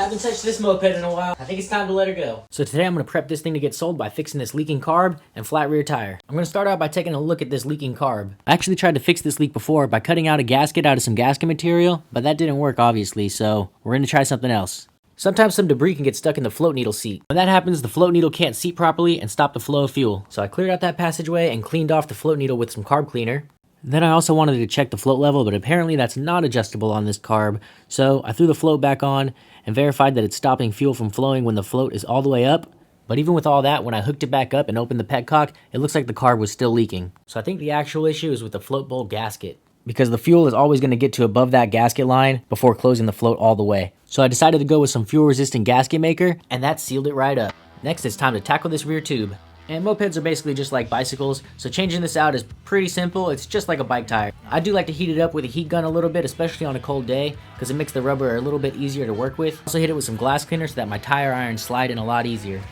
Haven't touched this moped in a while. I think it's time to let her go. So today I'm going to prep this thing to get sold by fixing this leaking carb and flat rear tire. I'm going to start out by taking a look at this leaking carb. I actually tried to fix this leak before by cutting out a gasket out of some gasket material, but that didn't work obviously, so we're going to try something else. Sometimes some debris can get stuck in the float needle seat. When that happens, the float needle can't seat properly and stop the flow of fuel. So I cleared out that passageway and cleaned off the float needle with some carb cleaner. Then I also wanted to check the float level, but apparently that's not adjustable on this carb. So I threw the float back on and verified that it's stopping fuel from flowing when the float is all the way up. But even with all that, when I hooked it back up and opened the petcock, it looks like the carb was still leaking. So I think the actual issue is with the float bowl gasket, because the fuel is always going to get to above that gasket line before closing the float all the way. So I decided to go with some fuel resistant gasket maker, and that sealed it right up. Next, it's time to tackle this rear tube. And mopeds are basically just like bicycles, so changing this out is pretty simple. It's just like a bike tire. I do like to heat it up with a heat gun a little bit, especially on a cold day, because it makes the rubber a little bit easier to work with. Also hit it with some glass cleaner so that my tire irons slide in a lot easier.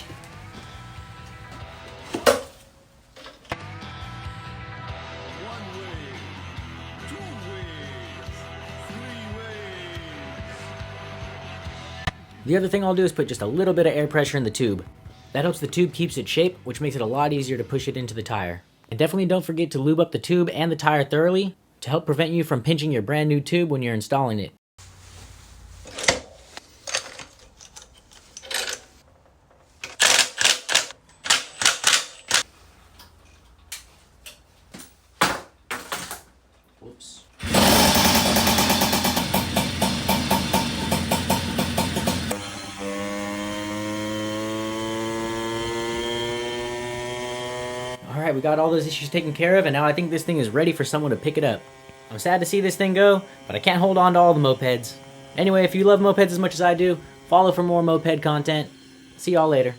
The other thing I'll do is put just a little bit of air pressure in the tube. That helps the tube keeps its shape, which makes it a lot easier to push it into the tire. And definitely don't forget to lube up the tube and the tire thoroughly to help prevent you from pinching your brand new tube when you're installing it. Whoops. Alright, we got all those issues taken care of, and now I think this thing is ready for someone to pick it up. I'm sad to see this thing go, but I can't hold on to all the mopeds. Anyway, if you love mopeds as much as I do, follow for more moped content. See y'all later.